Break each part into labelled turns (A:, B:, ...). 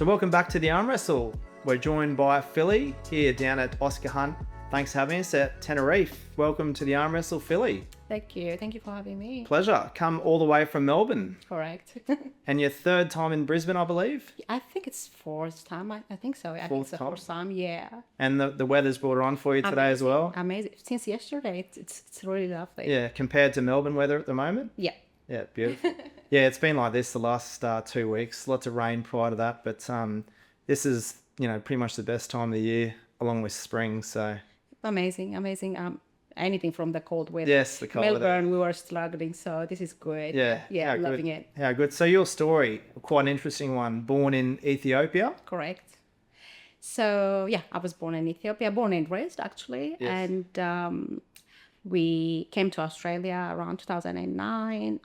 A: So welcome back to the Arm Wrestle. We're joined by Filly here down at Oscar Hunt. Thanks for having us at Tenerife. Welcome to the Arm Wrestle, Filly.
B: Thank you. Thank you for having me.
A: Pleasure. Come all the way from Melbourne.
B: Correct.
A: And your third time in Brisbane, I believe?
B: I think it's fourth time. I think so. I think it's the fourth time. Yeah.
A: And the weather's brought her on for you today as well?
B: Amazing. Since yesterday, it's really lovely.
A: Yeah, compared to Melbourne weather at the moment?
B: Yeah.
A: Yeah, beautiful. Yeah, it's been like this the last 2 weeks. Lots of rain prior to that, but this is, pretty much the best time of the year, along with spring. So
B: amazing. Anything from the cold weather.
A: Yes, the cold
B: Melbourne,
A: weather.
B: we were struggling, so this is good.
A: Yeah,
B: loving
A: good.
B: it.
A: How good. So your story, quite an interesting one. Born in Ethiopia.
B: Correct. So yeah, I was born in Ethiopia, born and raised actually,
A: Yes.
B: and we came to Australia around 2009.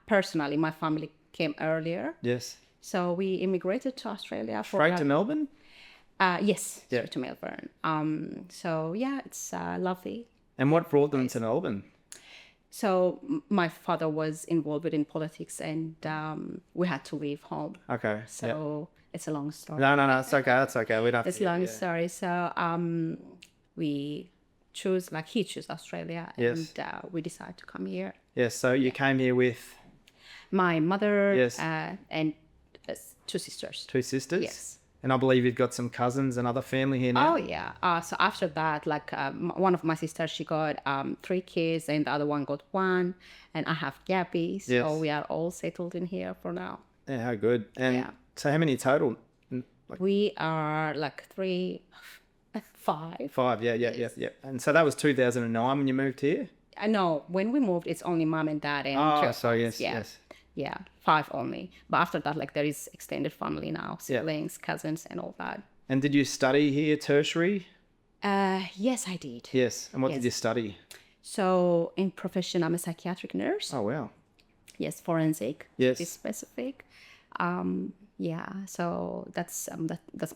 B: Personally, my family came earlier.
A: Yes.
B: So we immigrated to Australia for
A: Straight to Melbourne?
B: yes,
A: Yeah.
B: straight to Melbourne. So yeah, it's lovely.
A: And what brought them to Melbourne?
B: So my father was involved in politics, and we had to leave home.
A: Okay.
B: So it's a long story.
A: No, it's okay. That's okay. We don't have
B: It's a long story. So we choose, he chose Australia,
A: Yes.
B: and we decided to come here.
A: Yes, so you came here with
B: My mother
A: Yes.
B: And two sisters.
A: two sisters?
B: Yes.
A: And I believe you've got some cousins and other family here now?
B: Oh yeah. So after that, one of my sisters, she got 3 kids, and the other one got 1, and I have Gabby. So
A: Yes.
B: we are all settled in here for now.
A: Yeah, how good. And
B: Yeah.
A: so how many total?
B: We are 5.
A: 5, yeah. And so that was 2009 when you moved here?
B: I know when we moved, it's only mom and dad and
A: Oh,
B: 3 of
A: so
B: us.
A: yes,
B: Yeah.
A: yes.
B: Yeah, 5 only. But after that, there is extended family now, siblings, cousins, and all that.
A: And did you study here, tertiary?
B: Yes, I did.
A: Yes. And what did
B: Yes.
A: you study?
B: So in profession, I'm a psychiatric nurse.
A: Oh, wow.
B: Yes, forensic.
A: Yes.
B: To be specific. Yeah. So that's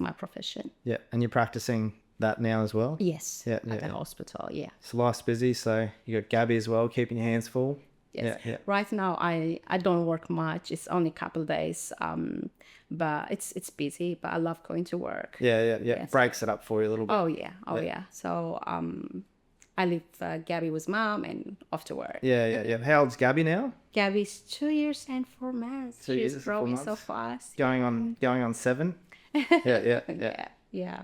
B: my profession.
A: Yeah. And you're practicing that now as well?
B: Yes.
A: Yeah,
B: At the hospital. Yeah.
A: So life's busy, so you got Gabby as well, keeping your hands full.
B: Yes.
A: Yeah.
B: Right now, I don't work much. It's only a couple of days. But it's busy. But I love going to work.
A: Yeah.
B: Yes.
A: Breaks it up for you a little bit.
B: Oh yeah. So I leave Gabby with mom and off to work.
A: Yeah. How old's Gabby now?
B: Gabby's 2 years and 4 months.
A: 2 years
B: She's
A: and 4
B: growing so
A: months.
B: fast.
A: Going on 7? Yeah.
B: Yeah.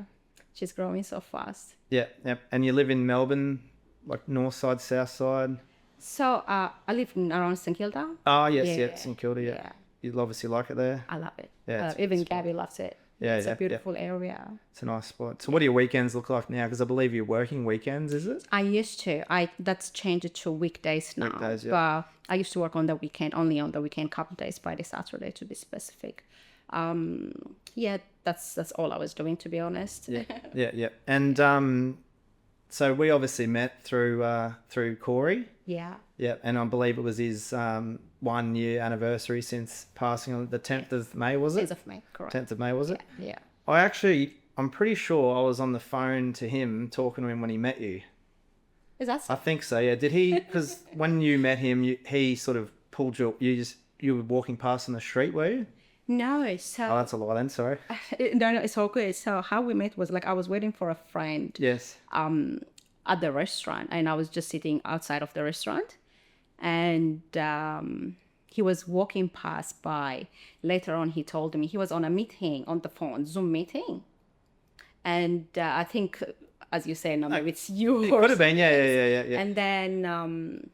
B: She's growing so fast.
A: Yeah. And you live in Melbourne, like north side, south side?
B: So I live around St Kilda.
A: Oh, yes,
B: Yeah.
A: St Kilda, yeah.
B: Yeah.
A: You obviously like it there?
B: I love it.
A: Yeah,
B: Even Gabby loves it.
A: Yeah,
B: It's
A: yeah,
B: a beautiful area.
A: It's a nice spot. So what do your weekends look like now? Because I believe you're working weekends, is it?
B: I used to. That's changed to weekdays now.
A: Weekdays, yeah.
B: But I used to work on the weekend, only on the weekend, couple of days, Friday, Saturday to be specific. Yeah, that's all I was doing, to be honest.
A: Yeah. And so we obviously met through Corey.
B: Yeah.
A: Yeah, and I believe it was his 1 year anniversary since passing on the 10th of May, was it?
B: 10th of May, correct.
A: 10th of May, was it?
B: Yeah.
A: I'm pretty sure I was on the phone to him, talking to him when he met you.
B: Is that so?
A: I think so, yeah. Did he, because when you met him, he sort of pulled you were walking past on the street, were you?
B: No, so...
A: Oh, that's a lie then, sorry.
B: No, it's all good. So how we met was I was waiting for a friend
A: Yes.
B: at the restaurant, and I was just sitting outside of the restaurant, and he was walking past by. Later on, he told me he was on a meeting on the phone, Zoom meeting, and I think, as you say, no, maybe it's you.
A: It could have been, yeah.
B: And then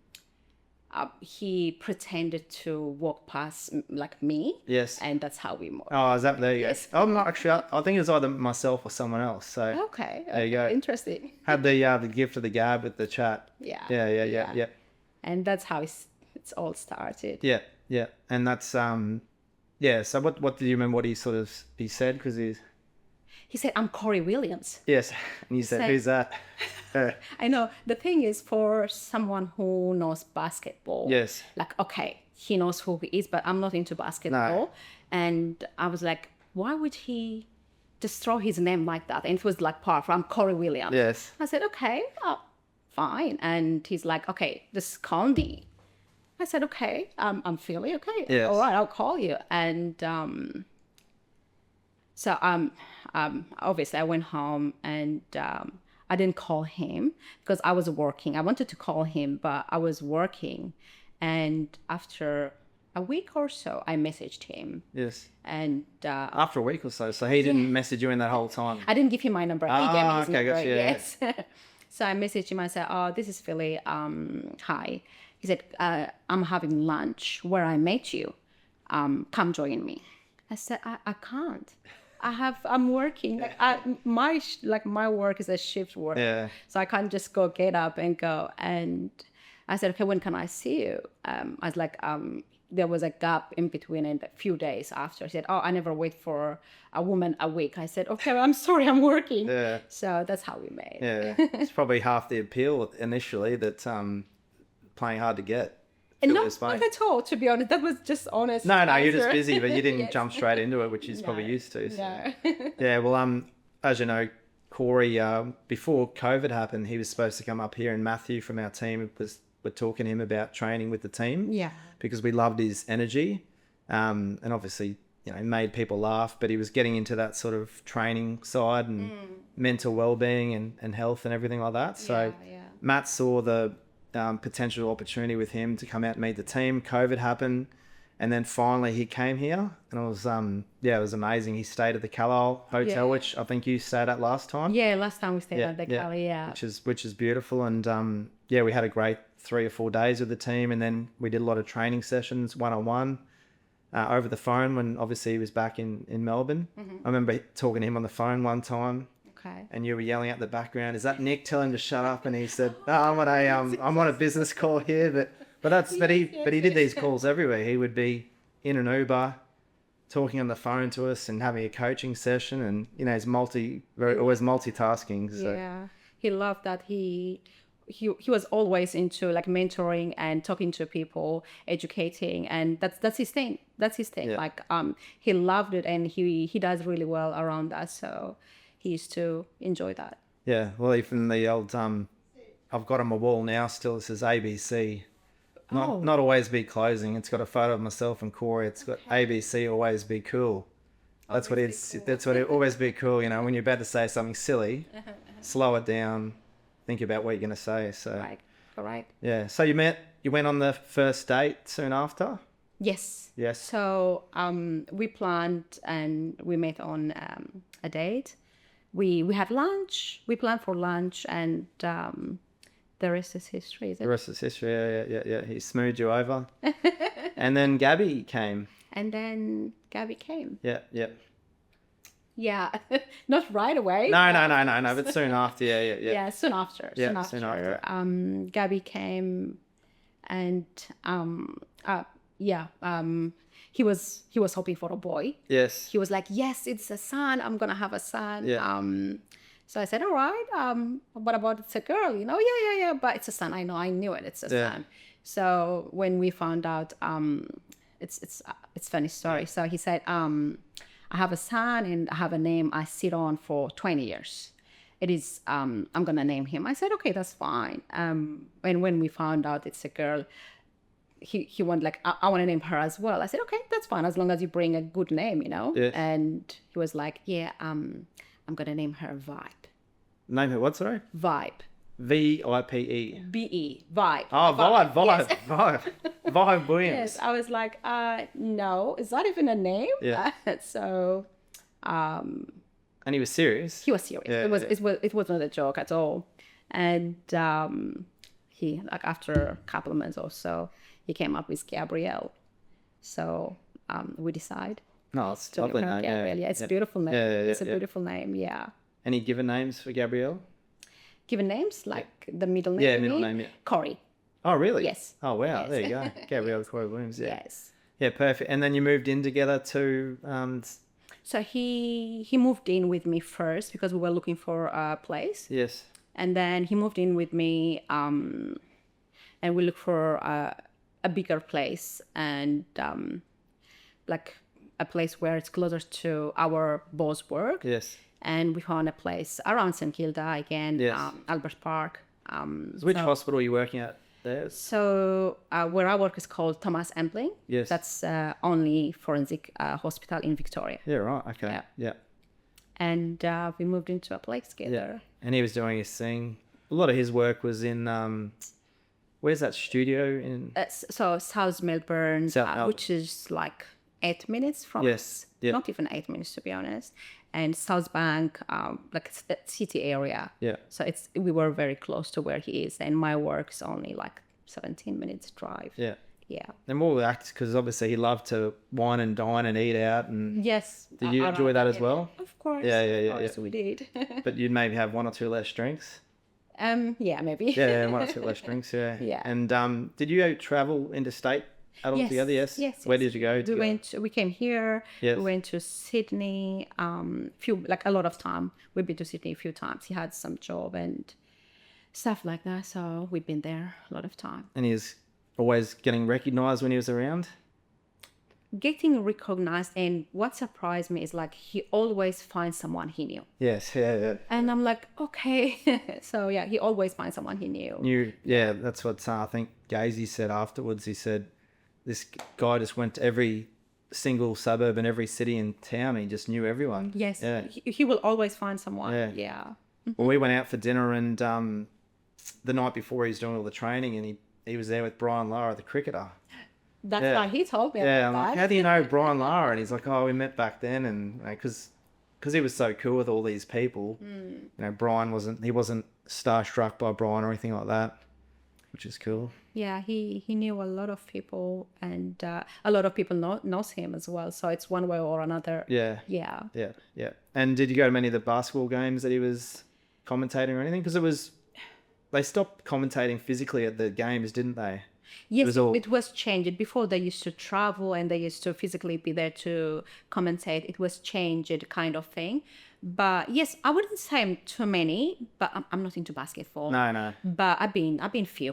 B: he pretended to walk past me.
A: Yes.
B: And that's how we met.
A: Oh, is that, there you
B: Yes.
A: go. I'm not actually, I think it was either myself or someone else, so
B: Okay.
A: There you go.
B: Interesting.
A: had the gift of the gab with the chat.
B: Yeah.
A: Yeah.
B: And that's how it's all started.
A: Yeah. And that's, so what do you remember what he said? Because
B: He said, "I'm Corey Williams."
A: yes. And you said,
B: So-
A: who's that?
B: I know. The thing is, for someone who knows basketball,
A: Yes.
B: okay, he knows who he is, but I'm not into basketball. And I was like, why would he just throw his name like that? And it was powerful. I'm Corey Williams.
A: Yes.
B: I said, okay, fine. And he's like, okay, this is Condi. I said, okay, I'm Filly. Okay,
A: Yes.
B: all right, I'll call you. And So obviously I went home and I didn't call him because I was working. I wanted to call him, but I was working. And after a week or so, I messaged him.
A: Yes.
B: And
A: After a week or so. So he didn't message you in that whole time.
B: I didn't give him my number. He gave me his
A: Okay,
B: number.
A: gotcha. Yeah.
B: Yes. So I messaged him. I said, "Oh, this is Filly. Hi." He said, "I'm having lunch where I met you. Come join me." I said, "I can't. I'm working. Like my work is a shift work.
A: Yeah.
B: So I can't just get up and go." And I said, "Okay, when can I see you?" I was like, there was a gap in between and a few days after. He said, "Oh, I never wait for a woman a week." I said, "Okay, I'm sorry, I'm working."
A: Yeah.
B: So that's how we met.
A: Yeah. It's probably half the appeal initially that playing hard to get.
B: And not at all, to be honest. That was just honest.
A: No, you're just
B: answer.
A: busy, but you didn't
B: Yes.
A: jump straight into it, which he's probably
B: No,
A: used to. So.
B: No.
A: Yeah, well, as you know, Corey, before COVID happened, he was supposed to come up here, and Matthew from our team were talking to him about training with the team.
B: Yeah.
A: Because we loved his energy, and obviously, you know, made people laugh. But he was getting into that sort of training side and mental well-being and health and everything like that. So
B: Yeah.
A: Matt saw the potential opportunity with him to come out and meet the team. COVID happened, and then finally he came here, and it was it was amazing. He stayed at the Carlisle Hotel, which I think you stayed at last time.
B: Yeah, last time we stayed at the Cali,
A: which is beautiful, and we had a great 3 or 4 days with the team, and then we did a lot of training sessions one-on-one over the phone when obviously he was back in Melbourne. I remember talking to him on the phone one time.
B: Okay.
A: And you were yelling at the background, "Is that Nick? Tell him to shut up." And he said, "No, I'm on a business call here." But he did these calls everywhere. He would be in an Uber, talking on the phone to us and having a coaching session, and you know, he's always multitasking. So.
B: Yeah, he loved that. He was always into like mentoring and talking to people, educating, and that's his thing. That's his thing.
A: Yeah.
B: Like he loved it, and he does really well around us. So he used to enjoy that.
A: Yeah, well, even the old I've got on my wall now. Still, it says ABC. Not always be closing. It's got a photo of myself and Corey. It's got ABC. Always be cool. That's what it's. Cool. That's what it. Always be cool. You know, when you're about to say something silly, slow it down. Think about what you're going to say. So.
B: Right. All right.
A: Yeah. So you went on the first date soon after?
B: Yes.
A: Yes.
B: So we planned and we met on a date. We had lunch. We planned for lunch, and the rest is history.
A: The rest is history. Yeah. He smoothed you over. And then Gabby came.
B: And then Gabby came.
A: Yeah.
B: Yeah, not right away.
A: No, but soon after, yeah.
B: Yeah, soon after.
A: Soon after.
B: Gabby came, and he was hoping for a boy.
A: Yes.
B: He was like, "Yes, it's a son. I'm gonna have a son."
A: Yeah.
B: So I said, "All right. What about it's a girl? You know, yeah. But it's a son. I know. I knew it. It's a son." So when we found out, it's funny story. So he said, "I have a son and I have a name I sit on for 20 years. It is, I'm going to name him." I said, "Okay, that's fine." And when we found out it's a girl, he went like, I want to name her as well. I said, "Okay, that's fine. As long as you bring a good name, you know?"
A: Yes.
B: And he was like, "Yeah, I'm going to name her Vibe."
A: Name her what, sorry?
B: Vibe.
A: VIPE.
B: BE. Vibe.
A: Oh, Vibe.
B: Yes.
A: Vibe Williams.
B: Yes, I was like, no, is that even a name?
A: Yeah.
B: So,
A: and he was serious.
B: he was serious.
A: Yeah,
B: It was not a joke at all. And he, like after a couple of months or so, he came up with Gabrielle. So we decide
A: No, it's a
B: to
A: lovely
B: name her
A: name.
B: Gabrielle. Yeah, it's a beautiful name. It's a beautiful name. Yeah.
A: Any given names for Gabrielle?
B: Given names like the middle name.
A: Yeah,
B: you
A: middle
B: mean?
A: name. Yeah.
B: Corey.
A: Oh, really?
B: Yes.
A: Oh, wow.
B: Yes.
A: There you go. Gabrielle Corey Williams. Yeah.
B: Yes.
A: Yeah, perfect. And then you moved in together to.
B: So he moved in with me first because we were looking for a place.
A: Yes.
B: And then he moved in with me, and we looked for a bigger place and like a place where it's closer to our boss work.
A: Yes.
B: And we found a place around St Kilda again,
A: Yes.
B: Albert Park.
A: Which hospital are you working at there?
B: So where I work is called Thomas Empling.
A: Yes.
B: That's only forensic hospital in Victoria.
A: Yeah, right. Okay.
B: Yeah.
A: Yeah.
B: and we moved into a place together.
A: And he was doing his thing. A lot of his work was in where's that studio in?
B: So South Melbourne,
A: South Melbourne.
B: which is like 8 minutes from
A: Yes. Yeah.
B: not even 8 minutes to be honest, and South Bank, like it's the city area.
A: Yeah.
B: So we were very close to where he is, and my work's only like 17 minutes drive.
A: Yeah.
B: Yeah.
A: And more with acts because obviously he loved to wine and dine and eat out. And
B: Yes.
A: did you enjoy that as well?
B: Of course.
A: Yeah,
B: Of course we did.
A: But you'd maybe have one or two less drinks.
B: Yeah, maybe.
A: Yeah, one or two less drinks. Yeah.
B: Yeah.
A: And did you travel interstate at all together? Yes.
B: Yes.
A: Where did you go?
B: We came here.
A: Yes.
B: We went to Sydney. A lot of time. We've been to Sydney a few times. He had some job and stuff like that, so we've been there a lot of time.
A: And he's always getting recognised when he was around.
B: Getting recognized, and what surprised me is like he always finds someone he knew.
A: Yes. Yeah.
B: And I'm like, okay. So yeah, he always finds someone he knew.
A: Yeah, that's what I think Gazy said afterwards. He said this guy just went to every single suburb and every city in town. He just knew everyone.
B: Yes.
A: Yeah.
B: He will always find someone.
A: Yeah.
B: Yeah.
A: Well, we went out for dinner and the night before he was doing all the training and he was there with Brian Lara, the cricketer.
B: That's why he told me
A: Yeah, I'm
B: about
A: like,
B: that.
A: how do you know Brian Lara? And he's like, oh, we met back then. And because he was so cool with all these people, you know, Brian wasn't starstruck by Brian or anything like that, which is cool.
B: Yeah, he knew a lot of people, and a lot of people knows him as well. So it's one way or another.
A: Yeah.
B: Yeah.
A: Yeah, yeah. And did you go to many of the basketball games that he was commentating or anything? Because they stopped commentating physically at the games, didn't they?
B: Yes, it was changed. Before they used to travel and they used to physically be there to commentate. It was changed kind of thing. But yes, I wouldn't say too many, but I'm not into basketball.
A: No.
B: But I've been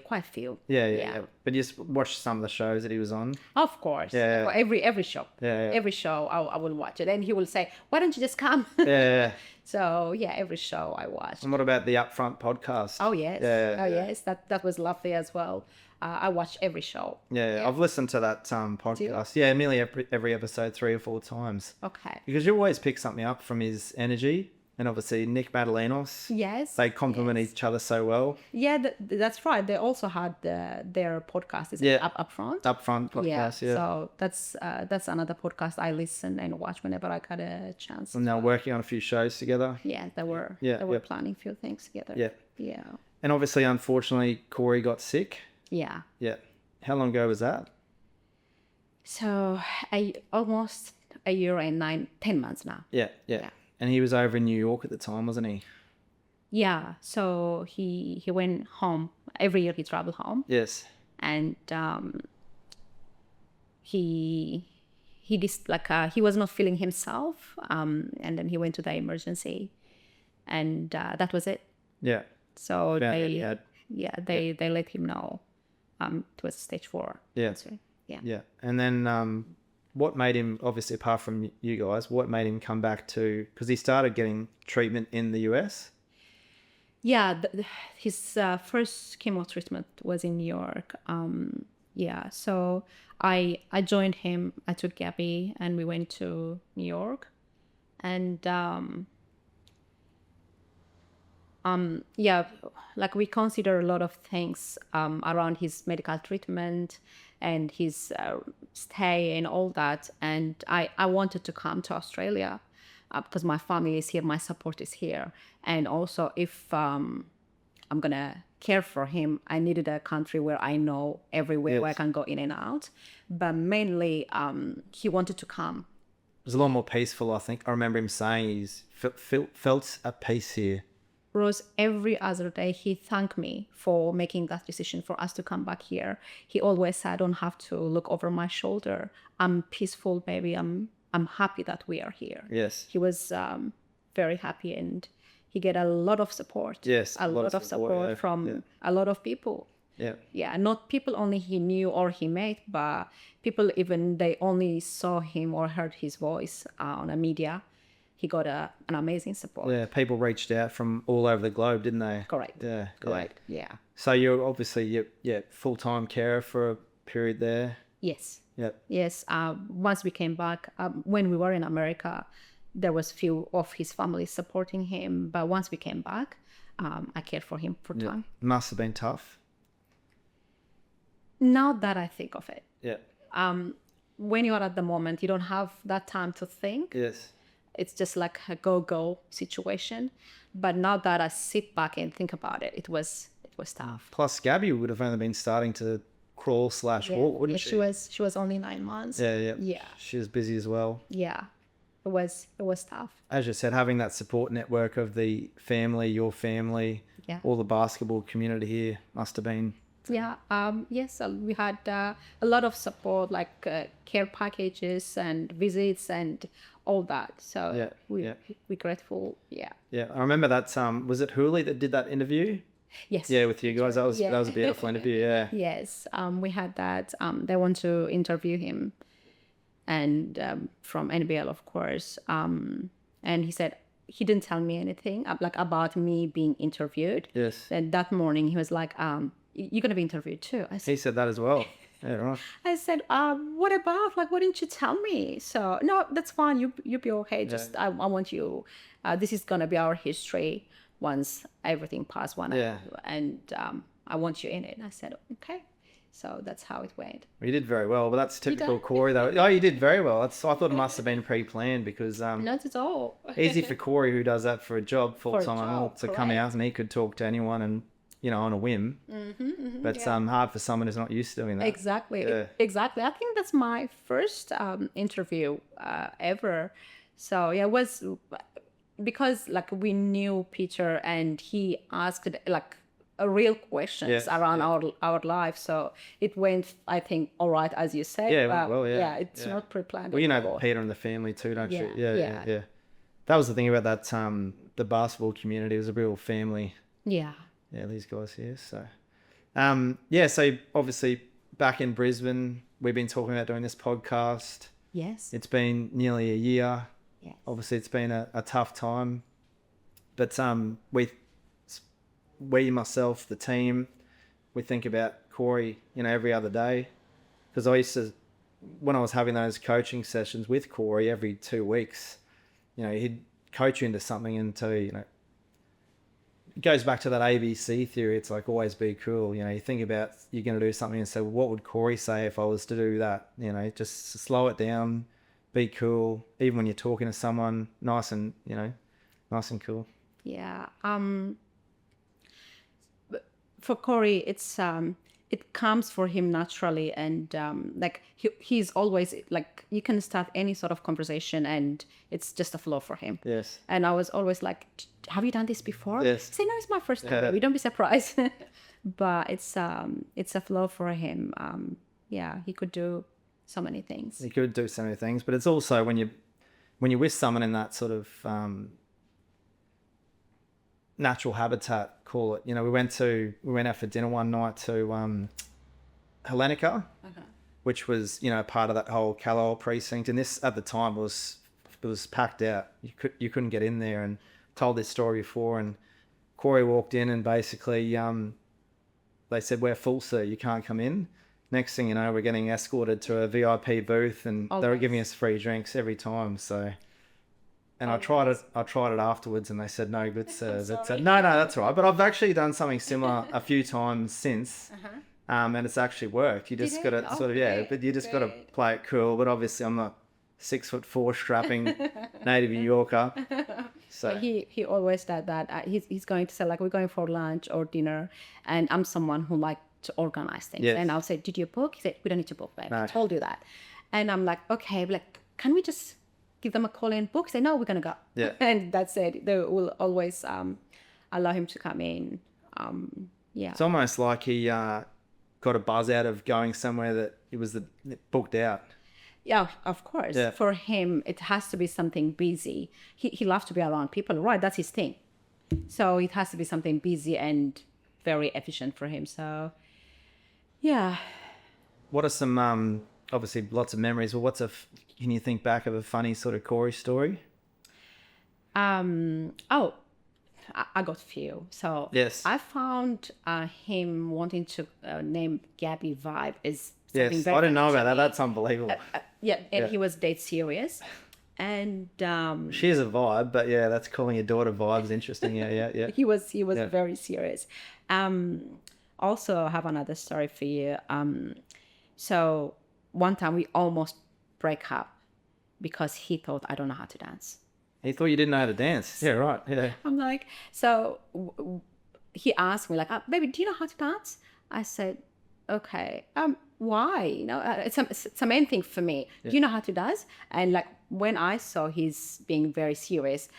B: quite few.
A: Yeah. But you just watched some of the shows that he was on.
B: Of course.
A: Yeah.
B: For every show.
A: Yeah.
B: Every show I will watch it. And he will say, why don't you just come?
A: Yeah.
B: So yeah, every show I watched.
A: And what about the Upfront podcast?
B: Oh yes.
A: Yeah.
B: Yes. That was lovely as well. I watched every show.
A: Yeah, I've listened to that podcast. Yeah, nearly every episode 3 or 4 times.
B: Okay.
A: Because you always pick something up from his energy. And obviously Nick Madalinos.
B: Yes.
A: They complement each other so well.
B: Yeah, that's right. They also had their podcast. Is it Upfront?
A: Upfront podcast, yeah.
B: So that's another podcast I listen and watch whenever I get a chance.
A: And they're working on a few shows together.
B: Yeah, they were planning a few things together.
A: Yeah.
B: Yeah.
A: And obviously, unfortunately, Corey got sick.
B: Yeah.
A: Yeah. How long ago was that?
B: So almost a year and 10 months now.
A: Yeah. And he was over in New York at the time, wasn't he?
B: Yeah. So he went home. Every year he traveled home.
A: Yes.
B: And he just he was not feeling himself. And then he went to the emergency, and that was it.
A: Yeah.
B: So they let him know it was stage 4.
A: Yeah.
B: cancer.
A: Yeah. And then what made him, obviously apart from you guys, what made him come back to, because he started getting treatment in the US?
B: Yeah, his first chemo treatment was in New York. So I joined him. I took Gabby and we went to New York, and we consider a lot of things around his medical treatment and his stay and all that. And I wanted to come to Australia because my family is here, my support is here. And also if I'm going to care for him, I needed a country where I know everywhere where I can go in and out. But mainly he wanted to come.
A: It was a lot more peaceful, I think. I remember him saying he's felt at peace here.
B: Rose, every other day he thanked me for making that decision for us to come back here. He always said, I don't have to look over my shoulder. I'm peaceful, baby. I'm happy that we are here.
A: Yes.
B: He was very happy, and he get a lot of support.
A: Yes.
B: A lot of support from a lot of people.
A: Yeah.
B: Yeah, not people only he knew or he met, but people even they only saw him or heard his voice on the media. He got an amazing support.
A: Yeah, people reached out from all over the globe, didn't they?
B: Correct.
A: Yeah.
B: Correct. Yeah.
A: So you're obviously full-time carer for a period there.
B: Yes.
A: Yep.
B: Yes. Once we came back, when we were in America, there was few of his family supporting him. But once we came back, I cared for him for time.
A: Must have been tough.
B: Now that I think of it, when you are at the moment, you don't have that time to think.
A: Yes.
B: It's just like a go situation. But now that I sit back and think about it, it was tough.
A: Plus, Gabby would have only been starting to crawl / walk, wouldn't she?
B: She was only 9 months.
A: Yeah. She was busy as well.
B: Yeah, it was tough.
A: As you said, having that support network of the family, your family, all the basketball community here must have been.
B: Yeah. Yes, we had a lot of support, like care packages and visits and all that. So we're grateful. Yeah.
A: Yeah, I remember that. Was it Hooley that did that interview?
B: Yes.
A: Yeah, with you guys. That was a beautiful interview. Yeah.
B: Yes. We had that. They want to interview him, and from NBL, of course. And he said he didn't tell me anything like about me being interviewed.
A: Yes.
B: And that morning he was like, "You're gonna be interviewed too." I said,
A: he said that as well. Yeah, right.
B: I said, "What about? Like, why didn't you tell me?" So no, that's fine. You'll be okay. Just I want you. This is gonna be our history. Once everything passed and I want you in it. And I said, okay. So that's how it went.
A: Well, you did very well, but that's typical Corey though. Oh, you did very well. I thought it must have been pre-planned because
B: not at all.
A: Easy for Corey, who does that for a job full-time, to come out and he could talk to anyone and, on a whim. But it's hard for someone who's not used to doing that.
B: Exactly. Exactly. I think that's my first interview ever. So it was because like we knew Peter and he asked like a real questions around our life, so it went, I think, all right, as you said. It's not pre-planned.
A: Well, you know Peter and the family too, don't you? Yeah. That was the thing about that the basketball community. It was a real family. Yeah, these guys here. So so obviously back in Brisbane, we've been talking about doing this podcast.
B: Yes,
A: it's been nearly a year.
B: Yes.
A: Obviously, it's been a tough time, but we, myself, the team, we think about Corey, every other day, because I used to, when I was having those coaching sessions with Corey every 2 weeks, he'd coach you into something and tell you, it goes back to that ABC theory. It's like always be cool. You think about you're going to do something and say, well, what would Corey say if I was to do that? Just slow it down. Be cool, even when you're talking to someone, nice and cool.
B: Yeah. For Corey, it's it comes for him naturally, and like he's always like, you can start any sort of conversation and it's just a flow for him.
A: Yes.
B: And I was always like, have you done this before?
A: Yes.
B: Say no, it's my first time. Baby. Don't be surprised. But it's a flow for him. He could do so many things.
A: You could do so many things, but it's also when you're with someone in that sort of natural habitat, call it. We went out for dinner one night to Hellenica, which was part of that whole Carlisle precinct, and this at the time was packed out. You couldn't get in there, and told this story before. And Corey walked in, and basically they said, "We're full, sir. You can't come in." Next thing you know, we're getting escorted to a VIP booth, and they were giving us free drinks every time. So, and I tried it afterwards, and they said, "No, good sir." No, that's all right. But I've actually done something similar a few times since, and it's actually worked. You just got to but you just got to play it cool. But obviously, I'm not 6'4" strapping native New Yorker. So
B: he always does that. He's going to say like, we're going for lunch or dinner, and I'm someone who like to organize things.
A: Yes.
B: And I'll say, did you book? He said, we don't need to book, babe.
A: No.
B: I told you that. And I'm like, okay, like, can we just give them a call and book? He said, no, we're going to go.
A: Yeah.
B: And that's it. They will always allow him to come in.
A: It's almost like he got a buzz out of going somewhere that it was booked out.
B: Yeah, of course. Yeah. For him, it has to be something busy. He loves to be around people, right? That's his thing. So it has to be something busy and very efficient for him. So, yeah.
A: What are some, obviously lots of memories, but can you think back of a funny sort of Corey story?
B: I got few. So
A: yes.
B: I found him wanting to name Gabby Vibe is
A: yes. I didn't know about that. That's unbelievable.
B: And he was dead serious. And
A: She is a vibe, but yeah, that's calling your daughter vibes interesting. Yeah.
B: he was
A: Yeah.
B: very serious. Also, I have another story for you. So one time we almost break up because he thought I don't know how to dance.
A: He thought you didn't know how to dance. Yeah, right. Yeah.
B: I'm like, so he asked me like, baby, do you know how to dance? I said, okay. Why? You know, it's a main thing for me. Do you know how to dance? And like when I saw he's being very serious,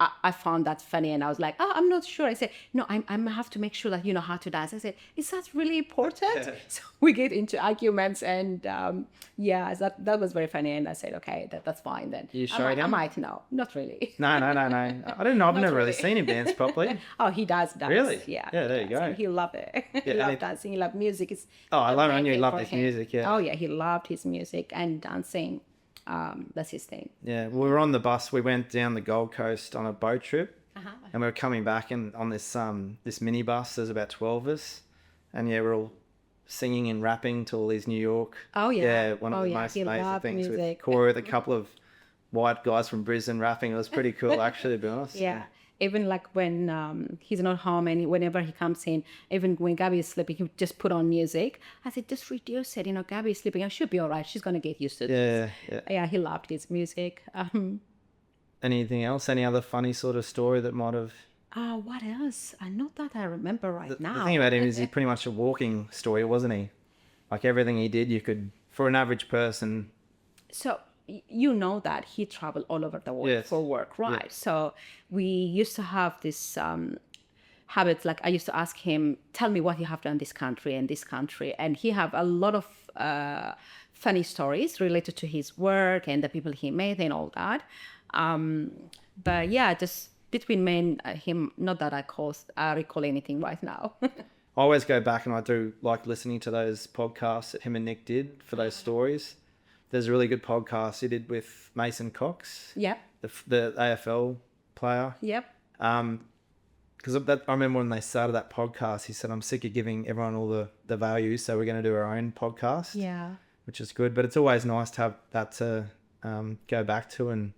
B: I found that funny, and I was like, oh, I'm not sure. I said, no, I have to make sure that you know how to dance. I said, is that really important? So we get into arguments, and yeah, that was very funny. And I said, okay, that's fine then.
A: You showed him?
B: I might know, not really.
A: No. I don't know. I've never really seen him dance properly.
B: Oh, he does dance.
A: Really?
B: Yeah.
A: Yeah, there you go.
B: He loved it. He
A: Yeah,
B: loved dancing. He loved music. It's
A: Oh, I
B: the main
A: knew he
B: thing
A: loved
B: for
A: his
B: him.
A: music. Yeah.
B: Oh yeah, he loved his music and dancing. That's his thing.
A: Yeah, we were on the bus. We went down the Gold Coast on a boat trip,
B: Uh-huh.
A: and we were coming back and on this this mini bus. There's about 12 of us, and yeah, we're all singing and rapping to all these New York.
B: Oh yeah.
A: Yeah, one of
B: Oh,
A: the
B: yeah.
A: most
B: He
A: amazing
B: loved
A: things with
B: music.
A: Corey, with a couple of white guys from Brisbane rapping. It was pretty cool, actually, to be honest.
B: Yeah. Even like when he's not home and whenever he comes in, even when Gabby is sleeping, he would just put on music. I said, just reduce it. You know, Gabby is sleeping. She'll be all right. She's going to get used to this.
A: Yeah.
B: Yeah, he loved his music.
A: Anything else? Any other funny sort of story that might have...
B: What else? Not that I remember right now.
A: The thing about him is he's pretty much a walking story, wasn't he? Like everything he did, you could, for an average person...
B: So you know that he traveled all over the world
A: Yes.
B: for work, right?
A: Yes.
B: So we used to have this habits. Like I used to ask him, "Tell me what you have done in this country and this country," and he have a lot of funny stories related to his work and the people he met and all that. But yeah, just between me and him, not that I recall anything right now.
A: I always go back and I do like listening to those podcasts that him and Nick did for those stories. There's a really good podcast he did with Mason Cox,
B: Yep.
A: the AFL player.
B: Yep.
A: Because I remember when they started that podcast, he said, I'm sick of giving everyone all the value, so we're going to do our own podcast.
B: Yeah.
A: Which is good. But it's always nice to have that to go back to. And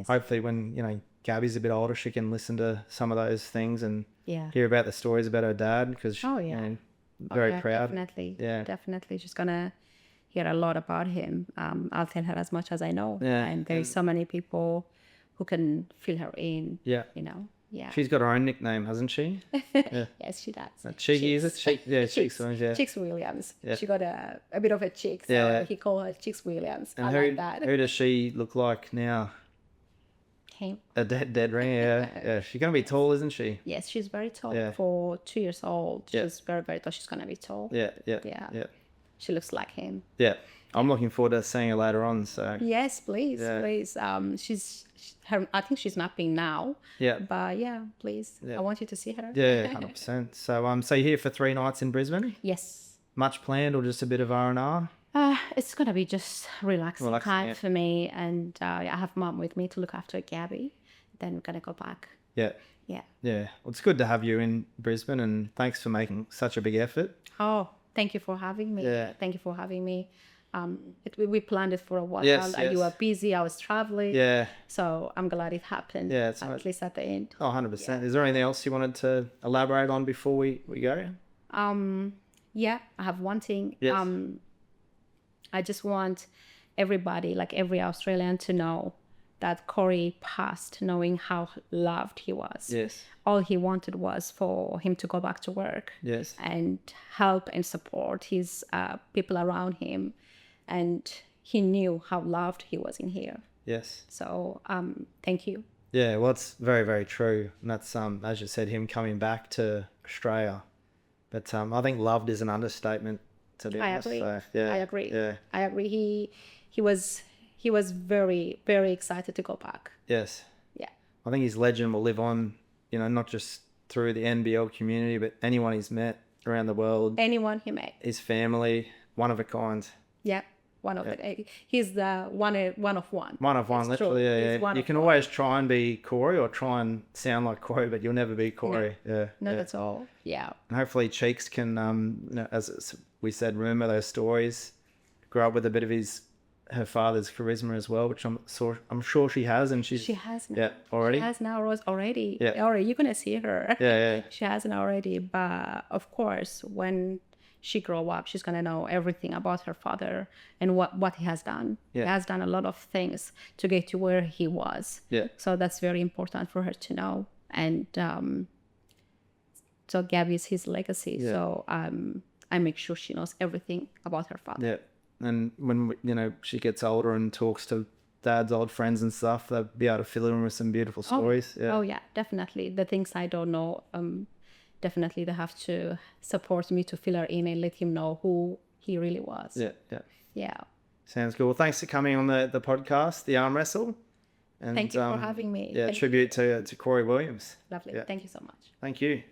A: hopefully when, Gabby's a bit older, she can listen to some of those things and hear about the stories about her dad. Because, very proud.
B: Definitely.
A: Yeah.
B: Definitely. She's going to hear a lot about him. I'll tell her as much as I know.
A: Yeah.
B: And there's so many people who can fill her in.
A: Yeah.
B: Yeah.
A: She's got her own nickname, hasn't she? Yeah.
B: Yes, she does.
A: Cheeky, is it? Cheeks. Yeah.
B: Chicks Williams.
A: Yeah.
B: She got a bit of a chick, so he called her Chicks Williams.
A: And
B: I
A: who,
B: like that.
A: who does she look like now?
B: Him.
A: A dead ring, yeah. She's going to be tall, isn't she?
B: Yes, she's very tall.
A: Yeah.
B: For 2 years old,
A: Yeah.
B: she's very, very tall. She's going to be tall.
A: Yeah.
B: Yeah. She looks like him.
A: Yeah. I'm looking forward to seeing her later on, so...
B: Yes, please,
A: Yeah.
B: please. I think she's napping now.
A: Yeah.
B: But yeah, please.
A: Yeah.
B: I want you to see her.
A: Yeah, 100%. So you're here for 3 nights in Brisbane?
B: Yes.
A: Much planned or just a bit of R&R?
B: It's gonna be just relaxing time
A: yeah.
B: for me, and I have Mum with me to look after Gabby. Then we're gonna go back.
A: Yeah.
B: Yeah.
A: Yeah. Well, it's good to have you in Brisbane, and thanks for making such a big effort.
B: Oh, thank you for having me.
A: Yeah.
B: Thank you for having me. We planned it for a while.
A: Yes.
B: You were busy. I was traveling.
A: Yeah.
B: So I'm glad it happened.
A: Yeah, it's
B: at
A: nice.
B: least at the end.
A: Oh, 100%. Is there anything else you wanted to elaborate on before we go?
B: Yeah, I have one thing.
A: Yes.
B: I just want everybody, like every Australian, to know that Corey passed knowing how loved he was.
A: Yes.
B: All he wanted was for him to go back to work.
A: Yes.
B: And help and support his people around him. And he knew how loved he was in here.
A: Yes.
B: So thank you.
A: Yeah, well, it's very, very true. And that's, as you said, him coming back to Australia. But I think loved is an understatement, to be honest.
B: agree.
A: So, yeah,
B: I agree.
A: Yeah.
B: I agree. He was very, very excited to go back.
A: Yes.
B: Yeah.
A: I think his legend will live on, not just through the NBL community, but anyone he's met around the world.
B: Anyone he met.
A: His family, one of a kind.
B: Yeah. One of it. He's the one of one.
A: One of one,
B: It's
A: literally.
B: true.
A: Yeah,
B: He's one
A: You
B: of
A: can
B: one.
A: always try and be Corey or try and sound like Corey, but you'll never be Corey. Yeah.
B: No,
A: yeah.
B: that's all. Yeah.
A: And hopefully Cheeks can, as we said, remember those stories, grow up with a bit of his her father's charisma as well, which I'm sure she has, and
B: She has now.
A: yeah, already.
B: She has now Rose already.
A: Yeah.
B: Already, you're gonna see her.
A: Yeah.
B: She hasn't already, but of course, when she grow up, she's gonna know everything about her father and what he has done.
A: Yeah.
B: He has done a lot of things to get to where he was.
A: Yeah.
B: So that's very important for her to know. And so Gabby is his legacy.
A: Yeah.
B: So I make sure she knows everything about her father.
A: Yeah. And when, she gets older and talks to Dad's old friends and stuff, they'll be able to fill in with some beautiful stories.
B: Oh yeah, definitely. The things I don't know, definitely they have to support me to fill her in and let him know who he really was.
A: Yeah. Sounds good. Well, thanks for coming on the podcast, the arm wrestle. And,
B: thank you for having me.
A: Yeah, tribute to Corey Williams.
B: Lovely.
A: Yeah.
B: Thank you so much.
A: Thank you.